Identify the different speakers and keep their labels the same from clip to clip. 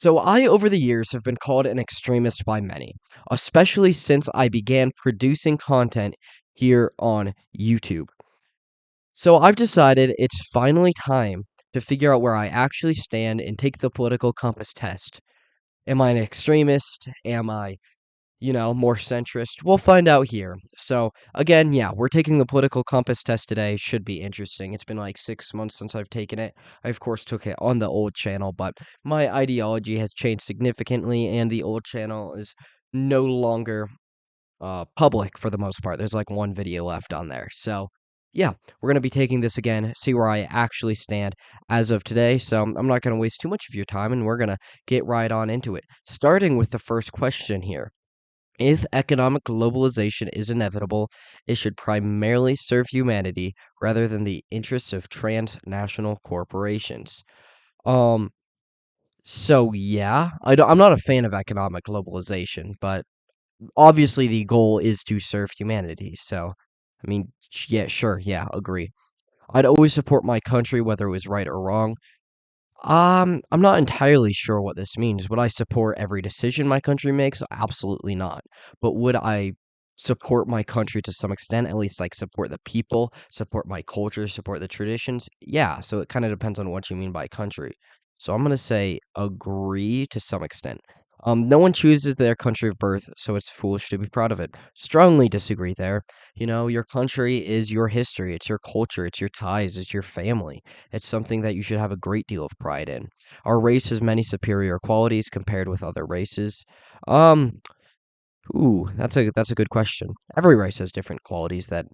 Speaker 1: So I, over the years, have been called an extremist by many, especially since I began producing content here on YouTube. So I've decided it's finally time to figure out where I actually stand and take the political compass test. Am I an extremist? Am I, more centrist? We'll find out here. So, again, yeah, we're taking the political compass test today. Should be interesting. It's been like 6 months since I've taken it. I, of course, took it on the old channel, but my ideology has changed significantly, and the old channel is no longer public for the most part. There's like one video left on there. So, yeah, we're going to be taking this again, see where I actually stand as of today. So, I'm not going to waste too much of your time, and we're going to get right on into it. Starting with the first question here. If economic globalization is inevitable, it should primarily serve humanity rather than the interests of transnational corporations. Um, so yeah, I'm not a fan of economic globalization, but obviously the goal is to serve humanity. So, I mean, yeah, sure, yeah, agree. I'd always support my country whether it was right or wrong. I'm not entirely sure what this means. Would I support every decision my country makes? Absolutely not. But would I support my country to some extent? At least like support the people, support my culture, support the traditions? Yeah, so it kind of depends on what you mean by country. So I'm gonna say agree to some extent. No one chooses their country of birth, so it's foolish to be proud of it. Strongly disagree there. Your country is your history, it's your culture, it's your ties, it's your family. It's something that you should have a great deal of pride in. Our race has many superior qualities compared with other races. Um, that's a good question. Every race has different qualities that,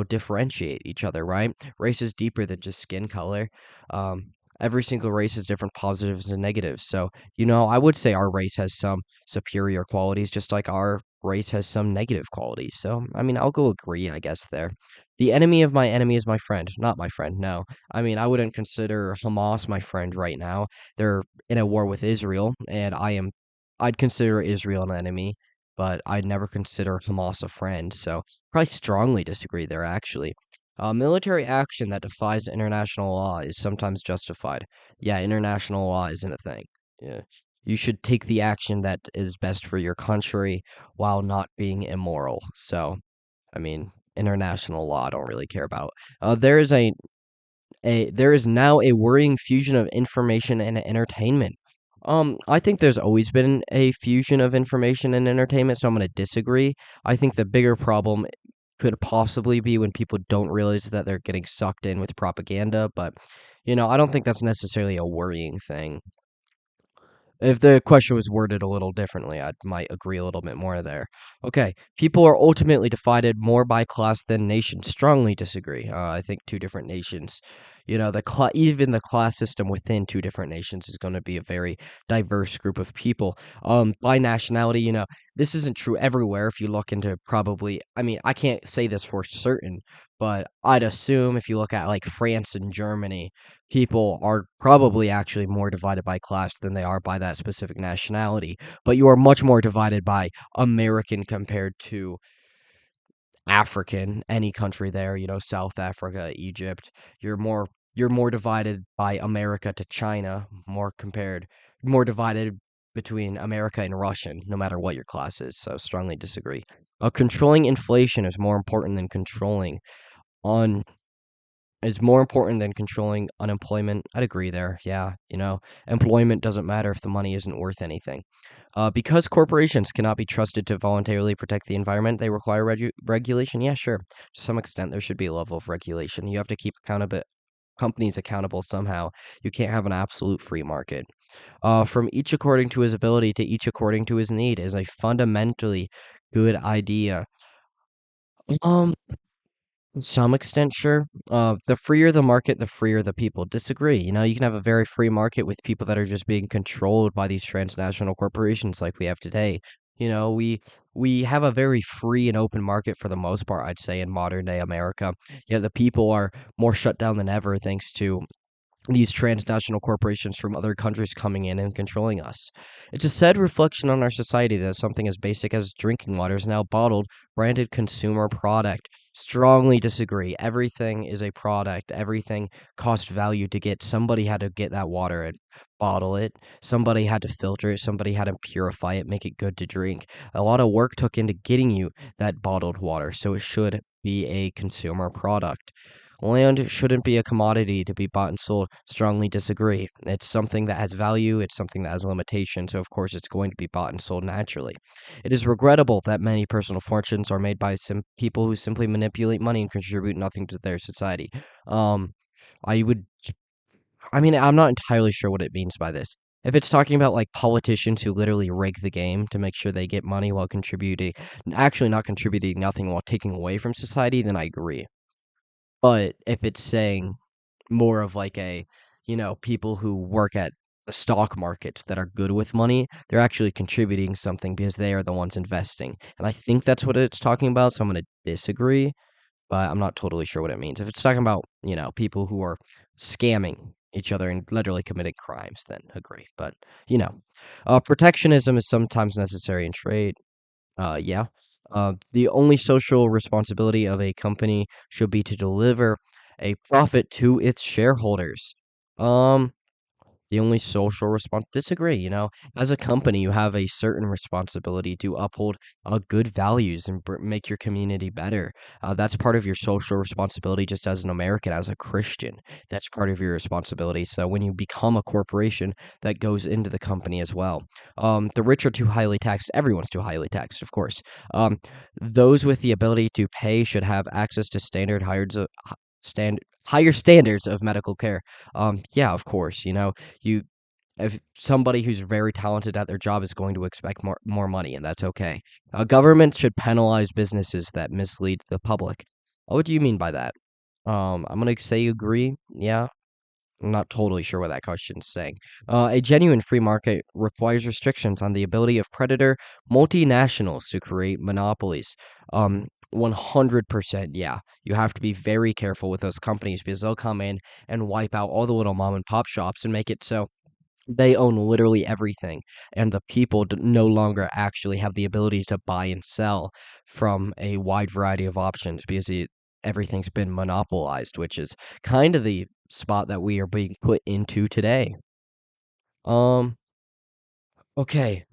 Speaker 1: differentiate each other, right? Race is deeper than just skin color. Um, every single race has different positives and negatives. So, I would say our race has some superior qualities, just like our race has some negative qualities. So, I mean, I'll go agree, I guess, there. The enemy of my enemy is my friend, not my friend. No. I mean, I wouldn't consider Hamas my friend right now. They're in a war with Israel, and I'd consider Israel an enemy, but I'd never consider Hamas a friend, so probably strongly disagree there, actually. Military action that defies international law is sometimes justified. Yeah, international law isn't a thing. Yeah. You should take the action that is best for your country while not being immoral. So, I mean, international law I don't really care about. There is now a worrying fusion of information and entertainment. I think there's always been a fusion of information and entertainment, so I'm going to disagree. I think the bigger problem could possibly be when people don't realize that they're getting sucked in with propaganda, but I don't think that's necessarily a worrying thing. If the question was worded a little differently, I might agree a little bit more there. Okay, people are ultimately divided more by class than nation. Strongly disagree. I think two different nations, even the class system within two different nations is going to be a very diverse group of people. By nationality, this isn't true everywhere. If you look into probably, I mean, I can't say this for certain, but I'd assume if you look at like France and Germany, people are probably actually more divided by class than they are by that specific nationality. But you are much more divided by American compared to African, any country there, South Africa, Egypt. You're more divided by America to China, more divided between America and Russian, no matter what your class is. So strongly disagree. Controlling inflation on is more important than controlling unemployment. I'd agree there. Yeah, employment doesn't matter if the money isn't worth anything. Because corporations cannot be trusted to voluntarily protect the environment, they require regulation. Yeah, sure. To some extent, there should be a level of regulation. You have to keep companies accountable somehow. You can't have an absolute free market. From each according to his ability to each according to his need is a fundamentally good idea. Um, To some extent, sure. The freer the market, the freer the people. Disagree. You can have a very free market with people that are just being controlled by these transnational corporations like we have today. We have a very free and open market for the most part, I'd say, in modern day America. The people are more shut down than ever thanks to these transnational corporations from other countries coming in and controlling us. It's a sad reflection on our society that something as basic as drinking water is now bottled, branded consumer product. Strongly disagree. Everything is a product. Everything cost value to get. Somebody had to get that water and bottle it. Somebody had to filter it. Somebody had to purify it, make it good to drink. A lot of work took into getting you that bottled water, so it should be a consumer product. Land shouldn't be a commodity to be bought and sold. Strongly disagree. It's something that has value, it's something that has limitations, so of course it's going to be bought and sold naturally. It is regrettable that many personal fortunes are made by people who simply manipulate money and contribute nothing to their society. Um, I would, I mean, I'm not entirely sure what it means by this. If it's talking about like politicians who literally rig the game to make sure they get money while contributing, actually not contributing nothing while taking away from society, then I agree. But if it's saying more of like people who work at the stock markets that are good with money, they're actually contributing something because they are the ones investing. And I think that's what it's talking about. So I'm going to disagree, but I'm not totally sure what it means. If it's talking about, people who are scamming each other and literally committing crimes, then agree. But, protectionism is sometimes necessary in trade. Yeah. The only social responsibility of a company should be to deliver a profit to its shareholders. Um, the only social response disagree, as a company you have a certain responsibility to uphold good values and make your community better. That's part of your social responsibility just as an American, as a Christian. That's part of your responsibility. So when you become a corporation, that goes into the company as well. The rich are too highly taxed. Everyone's too highly taxed, of course. um, those with the ability to pay should have access to higher standards of medical care. Yeah, of course, you if somebody who's very talented at their job is going to expect more money, and that's okay. Government should penalize businesses that mislead the public. What do you mean by that? I'm gonna say you agree. Yeah, I'm not totally sure what that question's saying. A genuine free market requires restrictions on the ability of predator multinationals to create monopolies. 100%, yeah. You have to be very careful with those companies because they'll come in and wipe out all the little mom and pop shops and make it so they own literally everything, and the people no longer actually have the ability to buy and sell from a wide variety of options because everything's been monopolized, which is kind of the spot that we are being put into today. Um, okay.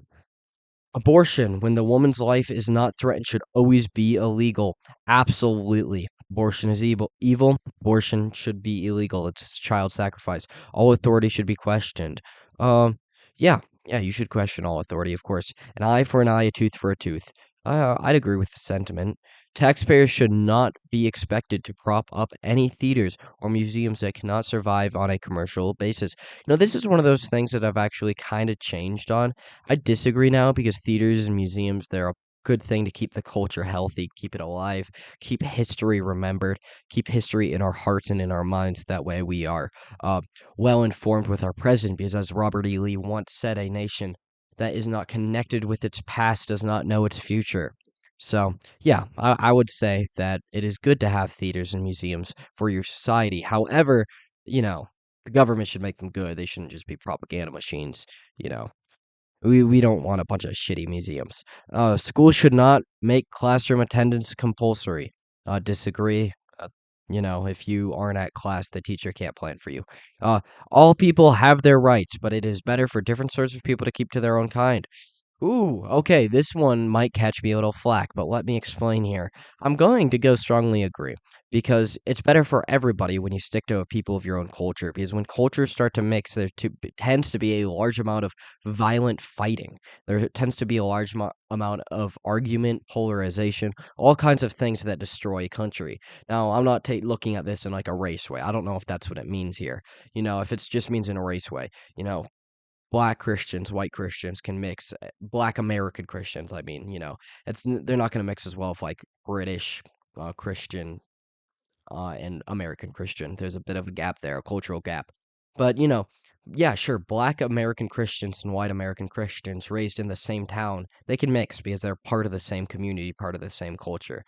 Speaker 1: Abortion, when the woman's life is not threatened, should always be illegal. Absolutely. Abortion is evil. Evil. Abortion should be illegal. It's child sacrifice. All authority should be questioned. Um, yeah, yeah, you should question all authority, of course. An eye for an eye, a tooth for a tooth. I'd agree with the sentiment. Taxpayers should not be expected to prop up any theaters or museums that cannot survive on a commercial basis. This is one of those things that I've actually kind of changed on. I disagree now because theaters and museums, they're a good thing to keep the culture healthy, keep it alive, keep history remembered, keep history in our hearts and in our minds. That way we are uh, well informed with our present because, as Robert E. Lee once said, a nation that is not connected with its past does not know its future. So, yeah, I would say that it is good to have theaters and museums for your society. However, the government should make them good. They shouldn't just be propaganda machines, you know. We don't want a bunch of shitty museums. Schools should not make classroom attendance compulsory. Disagree. If you aren't at class, the teacher can't plan for you. Uh, all people have their rights, but it is better for different sorts of people to keep to their own kind. Ooh, okay, this one might catch me a little flack, but let me explain here. I'm going to go strongly agree because it's better for everybody when you stick to people of your own culture. Because when cultures start to mix, tends to be a large amount of violent fighting. There tends to be a large amount of argument, polarization, all kinds of things that destroy a country. Now, I'm not looking at this in like a race way. I don't know if that's what it means here. If it just means in a race way, black Christians, white Christians can mix. Black American Christians, I mean, they're not going to mix as well with like British Christian and American Christian. There's a bit of a gap there, a cultural gap. But, yeah, sure, black American Christians and white American Christians raised in the same town, they can mix because they're part of the same community, part of the same culture.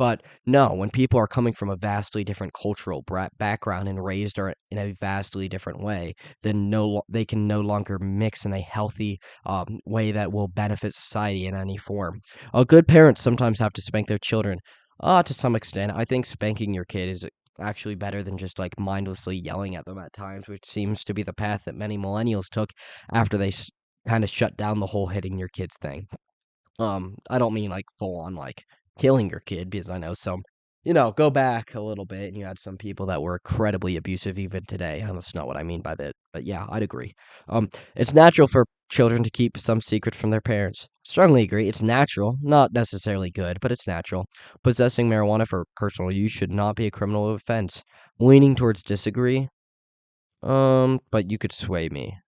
Speaker 1: But no, when people are coming from a vastly different cultural background and raised in a vastly different way, then they can no longer mix in a healthy way that will benefit society in any form. Good parents sometimes have to spank their children. To some extent, I think spanking your kid is actually better than just like mindlessly yelling at them at times, which seems to be the path that many millennials took after they kind of shut down the whole hitting your kids thing. I don't mean like full on like killing your kid because I know some, go back a little bit and you had some people that were incredibly abusive even today. And that's not what I mean by that. But yeah, I'd agree. It's natural for children to keep some secrets from their parents. Strongly agree. It's natural, not necessarily good, but it's natural. Possessing marijuana for personal use should not be a criminal offense. Leaning towards disagree. But you could sway me.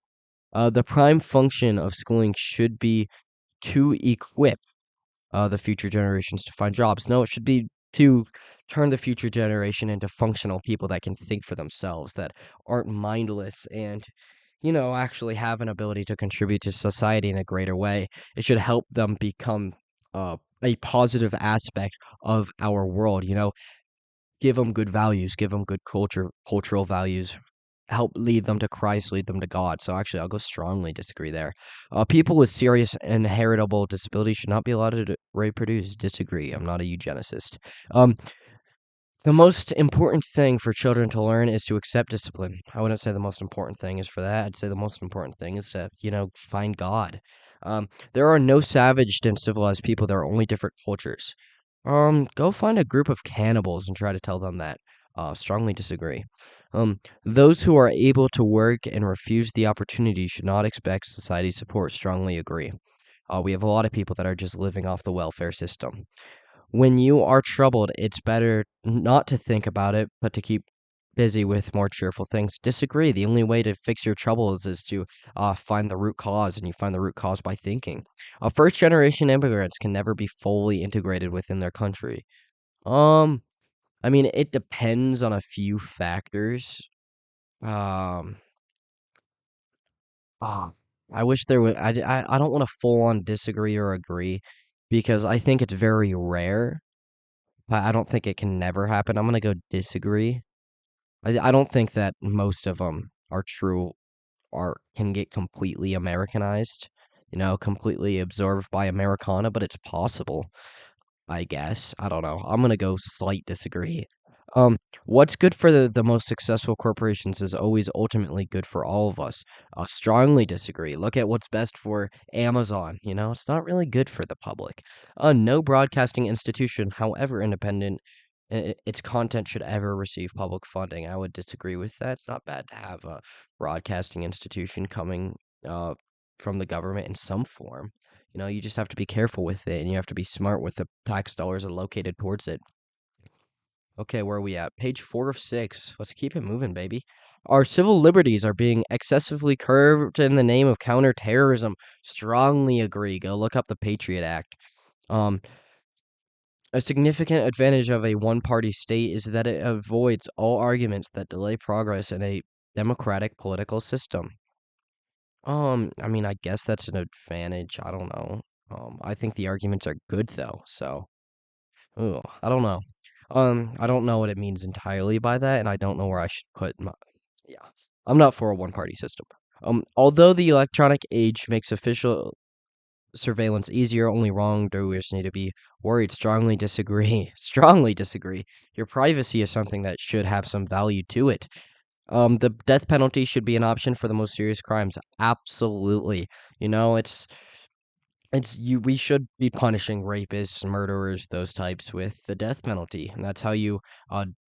Speaker 1: The prime function of schooling should be to equip the future generations to find jobs. No, it should be to turn the future generation into functional people that can think for themselves, that aren't mindless and, actually have an ability to contribute to society in a greater way. It should help them become a positive aspect of our world, give them good values, give them good cultural values, help lead them to Christ, lead them to God. So actually, I'll go strongly disagree there. People with serious inheritable disabilities should not be allowed to reproduce. Disagree. I'm not a eugenicist. Um, the most important thing for children to learn is to accept discipline. I wouldn't say the most important thing is for that. I'd say the most important thing is to, find God. There are no savaged and civilized people. There are only different cultures. Go find a group of cannibals and try to tell them that. Strongly disagree. Those who are able to work and refuse the opportunity should not expect society's support. Strongly agree. We have a lot of people that are just living off the welfare system. When you are troubled, it's better not to think about it, but to keep busy with more cheerful things. Disagree. The only way to fix your troubles is to find the root cause, and you find the root cause by thinking. First generation immigrants can never be fully integrated within their country. Um, I mean, it depends on a few factors. Um, ah, I wish there would. I don't want to full on disagree or agree because I think it's very rare. But I don't think it can never happen. I'm gonna go disagree. I don't think that most of them are true or can get completely Americanized, completely absorbed by Americana, but it's possible. I guess. I don't know. I'm gonna go slight disagree. What's good for the most successful corporations is always ultimately good for all of us. Strongly disagree. Look at what's best for Amazon. It's not really good for the public. No broadcasting institution, however independent, its content should ever receive public funding. I would disagree with that. It's not bad to have a broadcasting institution coming from the government in some form. You just have to be careful with it and you have to be smart with the tax dollars allocated towards it. Okay, where are we at? Page 4 of 6. Let's keep it moving, baby. Our civil liberties are being excessively curbed in the name of counterterrorism. Strongly agree. Go look up the Patriot Act. Um, a significant advantage of a one-party state is that it avoids all arguments that delay progress in a democratic political system. I mean, I guess that's an advantage. I don't know. I think the arguments are good though, so ooh, I don't know. I don't know what it means entirely by that, and I don't know where I should put my yeah. I'm not for a one-party system. Although the electronic age makes official surveillance easier, only wrongdoers need to be worried. Strongly disagree. Strongly disagree. Your privacy is something that should have some value to it. The death penalty should be an option for the most serious crimes. Absolutely. It's you we should be punishing rapists, murderers, those types with the death penalty. And that's how you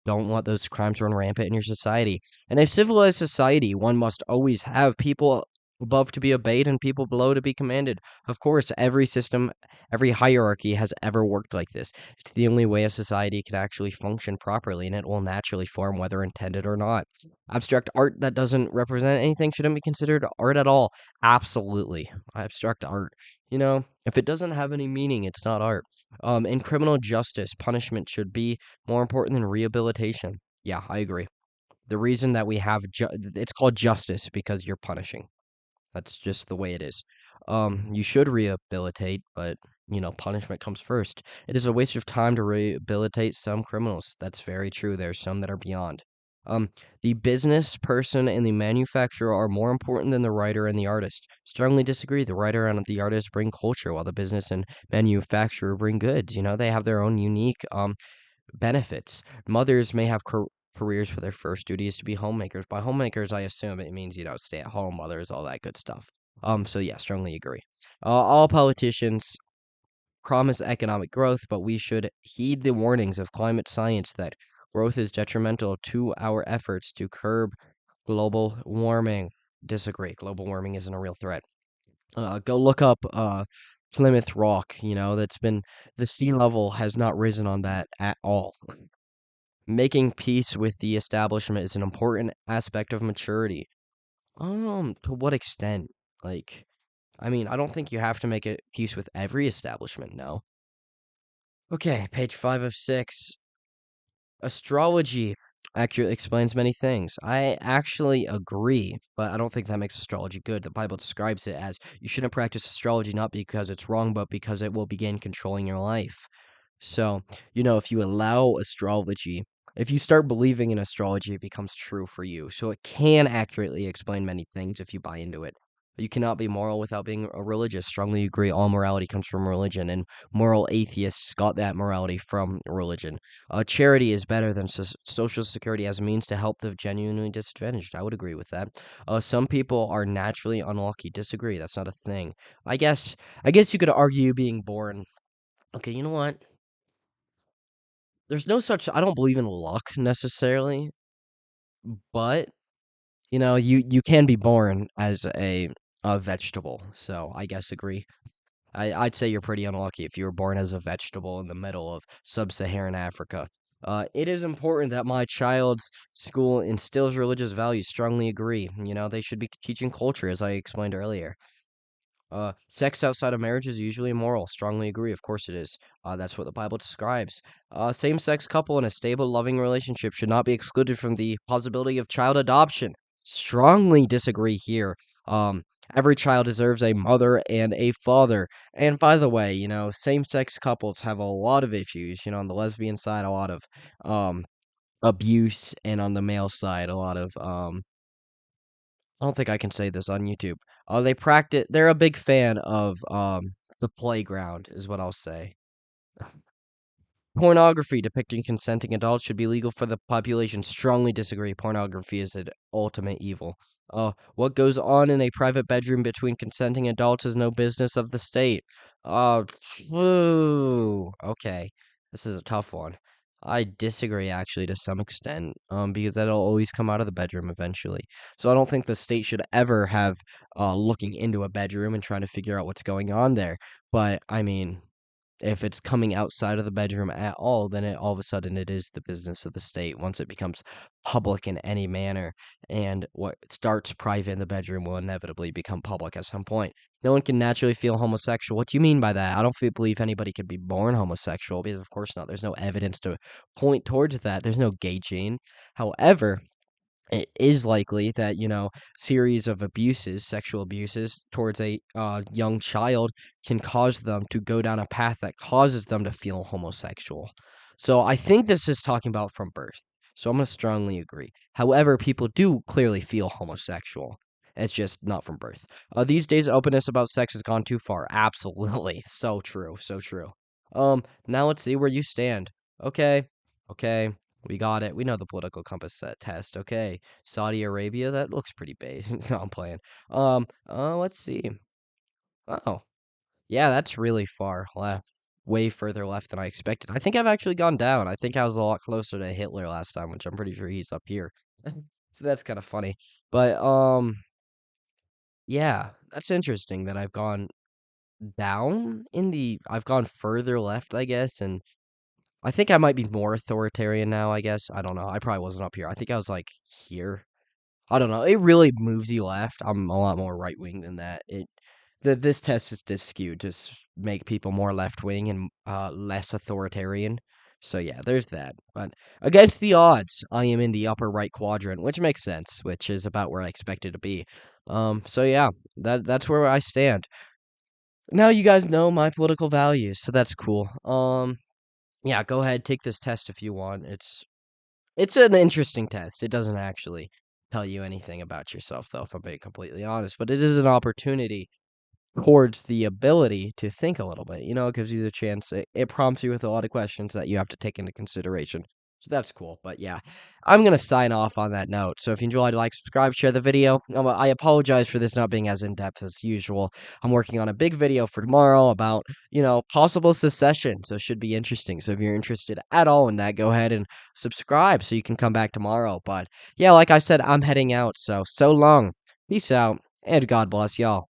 Speaker 1: don't want those crimes run rampant in your society. In a civilized society, one must always have people above to be obeyed and people below to be commanded. Of course, every system, every hierarchy has ever worked like this. It's the only way a society can actually function properly, and it will naturally form whether intended or not. Abstract art that doesn't represent anything shouldn't be considered art at all. Absolutely. Abstract art. If it doesn't have any meaning, it's not art. In criminal justice, punishment should be more important than rehabilitation. Yeah, I agree. The reason that we have it's called justice because you're punishing. That's just the way it is. You should rehabilitate, but punishment comes first. It is a waste of time to rehabilitate some criminals. That's very true. There are some that are beyond. Um, the business person and the manufacturer are more important than the writer and the artist. Strongly disagree. The writer and the artist bring culture, while the business and manufacturer bring goods. They have their own unique benefits. Mothers may have careers, but their first duty is to be homemakers. By homemakers, I assume it means, stay at home mothers, all that good stuff. So yeah, strongly agree. All politicians promise economic growth, but we should heed the warnings of climate science that growth is detrimental to our efforts to curb global warming. Disagree. Global warming isn't a real threat. Go look up Plymouth Rock. That's been the sea level has not risen on that at all. Making peace with the establishment is an important aspect of maturity. To what extent? Like, I mean, I don't think you have to make a peace with every establishment, no. Okay, page 5 of 6. Astrology actually explains many things. I actually agree, but I don't think that makes astrology good. The Bible describes it as you shouldn't practice astrology not because it's wrong, but because it will begin controlling your life. So, if you allow astrology, if you start believing in astrology, it becomes true for you. So it can accurately explain many things if you buy into it. You cannot be moral without being a religious. Strongly agree. All morality comes from religion, and moral atheists got that morality from religion. Charity is better than social security as a means to help the genuinely disadvantaged. I would agree with that. Some people are naturally unlucky. Disagree. That's not a thing. I guess. I guess you could argue being born. Okay, you know what? There's no such I don't believe in luck necessarily, but, you can be born as a vegetable, so I guess agree. I'd say you're pretty unlucky if you were born as a vegetable in the middle of sub-Saharan Africa. It is important that my child's school instills religious values. Strongly agree. They should be teaching culture, as I explained earlier. Sex outside of marriage is usually immoral. Strongly agree. Of course it is. That's what the Bible describes. Same-sex couple in a stable, loving relationship should not be excluded from the possibility of child adoption. Strongly disagree here. Um, every child deserves a mother and a father. And by the way, same-sex couples have a lot of issues. On the lesbian side, a lot of um abuse, and on the male side, a lot of I don't think I can say this on YouTube. They're a big fan of the playground is what I'll say. Pornography depicting consenting adults should be legal for the population. Strongly disagree. Pornography is an ultimate evil. What goes on in a private bedroom between consenting adults is no business of the state. Uh, okay. This is a tough one. I disagree actually to some extent, because that'll always come out of the bedroom eventually. So I don't think the state should ever have looking into a bedroom and trying to figure out what's going on there. But I mean, if it's coming outside of the bedroom at all, then all of a sudden it is the business of the state once it becomes public in any manner. And what starts private in the bedroom will inevitably become public at some point. No one can naturally feel homosexual. What do you mean by that? I don't believe anybody can be born homosexual because, of course, not. There's no evidence to point towards that. There's no gay gene. However, it is likely that series of abuses, sexual abuses towards a young child can cause them to go down a path that causes them to feel homosexual. So I think this is talking about from birth. So I'm going to strongly agree. However, people do clearly feel homosexual. It's just not from birth. These days openness about sex has gone too far. Absolutely. So true, so true. Now let's see where you stand. Okay, okay, we got it. We know the political compass set test. Okay, Saudi Arabia, that looks pretty big. No, I'm playing. Let's see. Oh, yeah, that's really far left. Way further left than I expected. I think I've actually gone down. I think I was a lot closer to Hitler last time, which I'm pretty sure he's up here. So that's kind of funny. But yeah, that's interesting that I've gone further left, I guess, and I think I might be more authoritarian now, I guess. I don't know. I probably wasn't up here. I think I was like here. I don't know. It really moves you left. I'm a lot more right wing than that. This test is just skewed to make people more left wing and less authoritarian. So yeah, there's that. But against the odds, I am in the upper right quadrant, which makes sense, which is about where I expected to be. So yeah, that's where I stand. now you guys know my political values, so that's cool. Yeah, go ahead, take this test if you want. It's an interesting test. It doesn't actually tell you anything about yourself, though, if I'm being completely honest, but it is an opportunity towards the ability to think a little bit. It gives you the chance. It prompts you with a lot of questions that you have to take into consideration. So that's cool. But yeah, I'm going to sign off on that note. So if you enjoyed, like, subscribe, share the video. I apologize for this not being as in depth as usual. I'm working on a big video for tomorrow about, possible secession. So it should be interesting. So if you're interested at all in that, go ahead and subscribe so you can come back tomorrow. But yeah, like I said, I'm heading out. So long. Peace out. And God bless y'all.